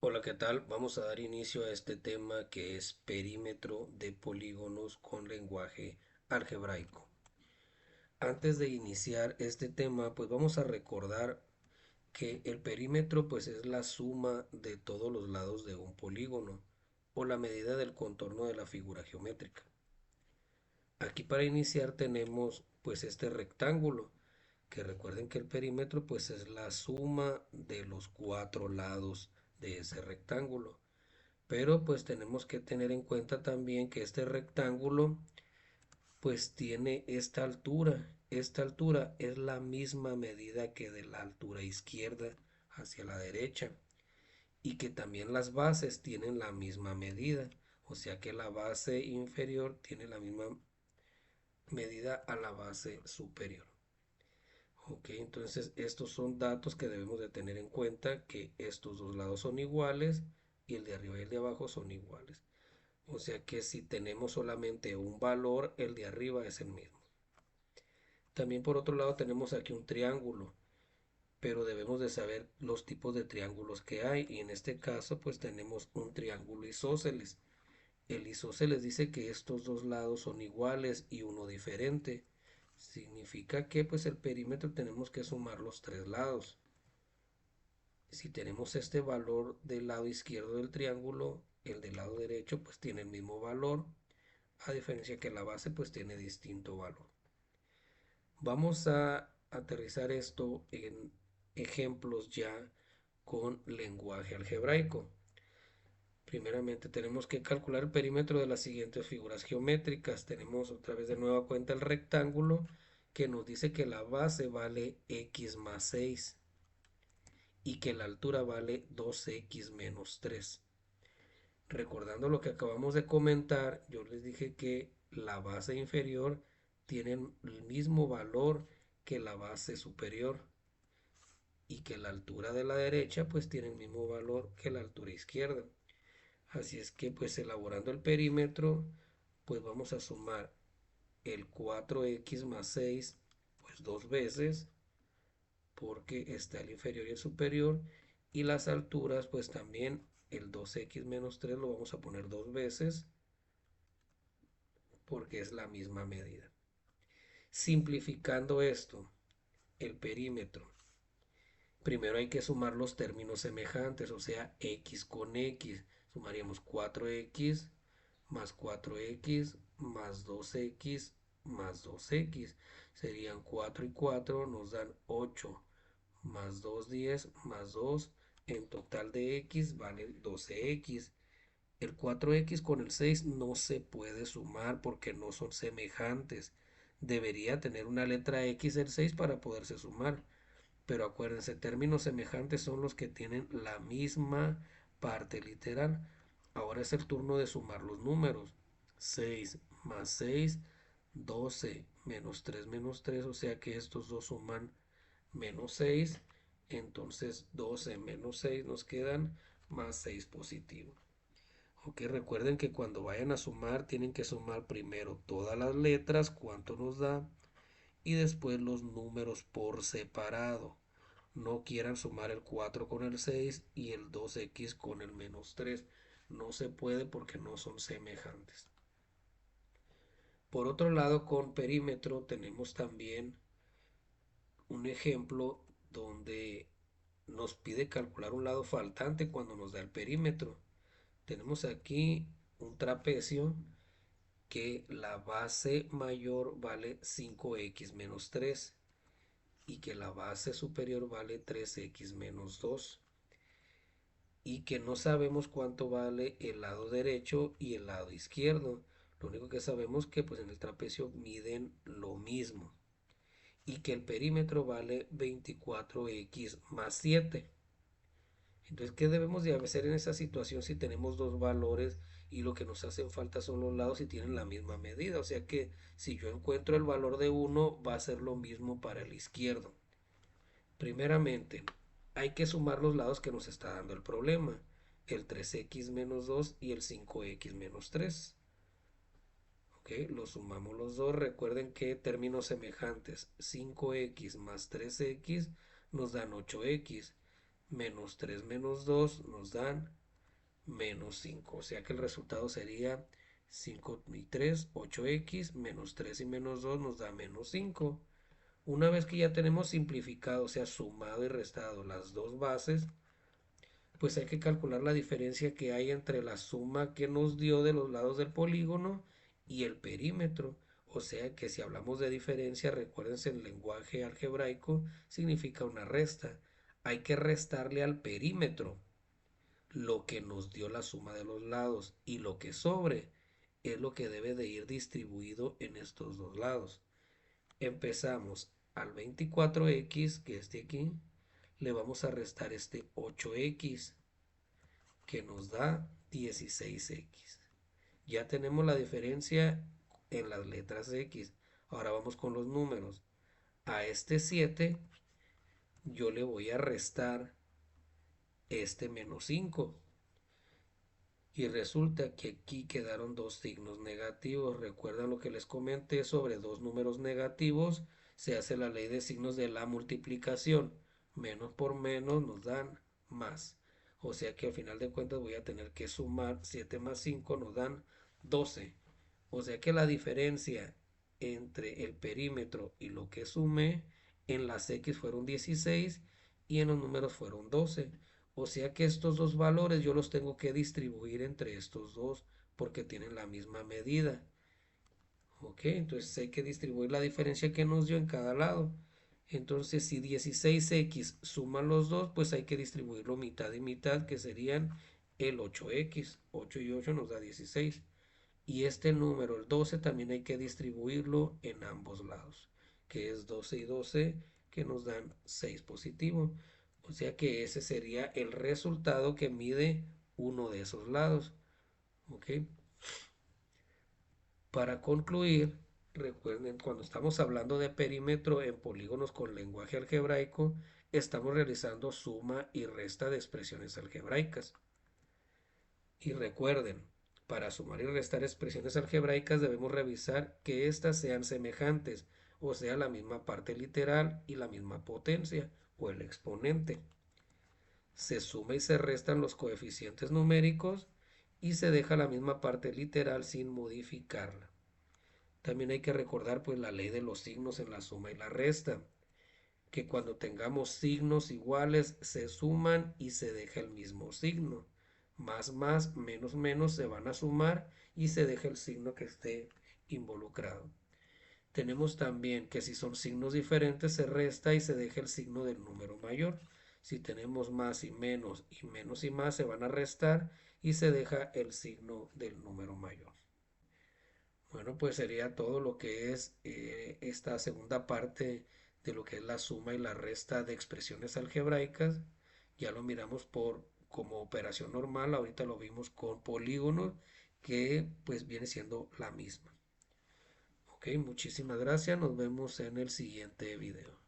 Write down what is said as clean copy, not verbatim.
Hola, ¿qué tal? Vamos a dar inicio a este tema que es perímetro de polígonos con lenguaje algebraico. Antes de iniciar este tema, pues vamos a recordar que el perímetro pues es la suma de todos los lados de un polígono o la medida del contorno de la figura geométrica. Aquí para iniciar tenemos pues este rectángulo, que recuerden que el perímetro pues es la suma de los cuatro lados de ese rectángulo. Pero pues tenemos que tener en cuenta también que este rectángulo pues tiene esta altura. Esta altura es la misma medida que de la altura izquierda hacia la derecha y que también las bases tienen la misma medida. O sea que la base inferior tiene la misma medida a la base superior. Ok, entonces estos son datos que debemos de tener en cuenta, que estos dos lados son iguales y el de arriba y el de abajo son iguales. O sea que si tenemos solamente un valor, el de arriba es el mismo. También por otro lado tenemos aquí un triángulo, pero debemos de saber los tipos de triángulos que hay. Y en este caso pues tenemos un triángulo isósceles. El isósceles dice que estos dos lados son iguales y uno diferente. Significa que pues el perímetro tenemos que sumar los tres lados. Si tenemos este valor del lado izquierdo del triángulo, el del lado derecho pues tiene el mismo valor, a diferencia que la base pues tiene distinto valor. Vamos a aterrizar esto en ejemplos ya con lenguaje algebraico. Primeramente tenemos que calcular el perímetro de las siguientes figuras geométricas. Tenemos otra vez de nueva cuenta el rectángulo, que nos dice que la base vale x más 6 y que la altura vale 2x menos 3. Recordando lo que acabamos de comentar, yo les dije que la base inferior tiene el mismo valor que la base superior y que la altura de la derecha pues tiene el mismo valor que la altura izquierda. Así es que pues elaborando el perímetro pues vamos a sumar el 4x más 6 pues dos veces, porque está el inferior y el superior, y las alturas pues también el 2x menos 3 lo vamos a poner dos veces porque es la misma medida. Simplificando esto, el perímetro, primero hay que sumar los términos semejantes, o sea, x con x. Sumaríamos 4x más 4x más 2x más 2x. Serían 4 y 4, nos dan 8, más 2, 10, más 2. En total de x vale 12x. El 4x con el 6 no se puede sumar porque no son semejantes. Debería tener una letra X el 6 para poderse sumar. Pero acuérdense, términos semejantes son los que tienen la misma parte literal. Ahora es el turno de sumar los números. 6 más 6, 12 menos 3, o sea que estos dos suman menos 6. Entonces 12 menos 6 nos quedan más 6 positivo. Ok, recuerden que cuando vayan a sumar tienen que sumar primero todas las letras, cuánto nos da, y después los números por separado. No quieran sumar el 4 con el 6 y el 2x con el menos 3. No se puede porque no son semejantes. Por otro lado, con perímetro tenemos también un ejemplo donde nos pide calcular un lado faltante cuando nos da el perímetro. Tenemos aquí un trapecio que la base mayor vale 5x menos 3 y que la base superior vale 3x menos 2 y que no sabemos cuánto vale el lado derecho y el lado izquierdo. Lo único que sabemos que pues en el trapecio miden lo mismo y que el perímetro vale 24x más 7. Entonces, ¿qué debemos de hacer en esa situación si tenemos dos valores y lo que nos hacen falta son los lados y tienen la misma medida? O sea que si yo encuentro el valor de uno, va a ser lo mismo para el izquierdo. Primeramente, hay que sumar los lados que nos está dando el problema. El 3x menos 2 y el 5x menos 3. ¿Ok? Los sumamos los dos. Recuerden que términos semejantes. 5x más 3x nos dan 8x. Menos 3 menos 2 nos dan menos 5. O sea que el resultado sería 5 y 3, 8x, menos 3 y menos 2 nos da menos 5. Una vez que ya tenemos simplificado, o sea, sumado y restado las dos bases, pues hay que calcular la diferencia que hay entre la suma que nos dio de los lados del polígono y el perímetro. O sea que si hablamos de diferencia, recuérdense, el lenguaje algebraico significa una resta. Hay que restarle al perímetro lo que nos dio la suma de los lados, y lo que sobre es lo que debe de ir distribuido en estos dos lados. Empezamos al 24x, que es de aquí, le vamos a restar este 8x, que nos da 16x. Ya tenemos la diferencia en las letras x. Ahora vamos con los números. A este 7 yo le voy a restar este menos 5. Y resulta que aquí quedaron dos signos negativos. ¿Recuerdan lo que les comenté sobre dos números negativos? Se hace la ley de signos de la multiplicación. Menos por menos nos dan más. O sea que al final de cuentas voy a tener que sumar 7 más 5 nos dan 12. O sea que la diferencia entre el perímetro y lo que sumé en las X fueron 16 y en los números fueron 12. O sea que estos dos valores yo los tengo que distribuir entre estos dos porque tienen la misma medida. Ok, entonces hay que distribuir la diferencia que nos dio en cada lado. Entonces si 16x suman los dos, pues hay que distribuirlo mitad y mitad, que serían el 8x. 8 y 8 nos da 16. Y este número, el 12, también hay que distribuirlo en ambos lados, que es 12 y 12, que nos dan 6 positivo. O sea que ese sería el resultado que mide uno de esos lados. ¿Ok? Para concluir, recuerden, cuando estamos hablando de perímetro en polígonos con lenguaje algebraico, estamos realizando suma y resta de expresiones algebraicas. Y recuerden, para sumar y restar expresiones algebraicas debemos revisar que éstas sean semejantes, o sea, la misma parte literal y la misma potencia o el exponente. Se suma y se restan los coeficientes numéricos y se deja la misma parte literal sin modificarla. También hay que recordar pues la ley de los signos en la suma y la resta, que cuando tengamos signos iguales se suman y se deja el mismo signo. Más, menos se van a sumar y se deja el signo que esté involucrado. Tenemos también que si son signos diferentes se resta y se deja el signo del número mayor. Si tenemos más y menos y más se van a restar y se deja el signo del número mayor. Bueno, pues sería todo lo que es esta segunda parte de lo que es la suma y la resta de expresiones algebraicas. Ya lo miramos por como operación normal, ahorita lo vimos con polígonos, que pues viene siendo la misma. Ok, muchísimas gracias, nos vemos en el siguiente video.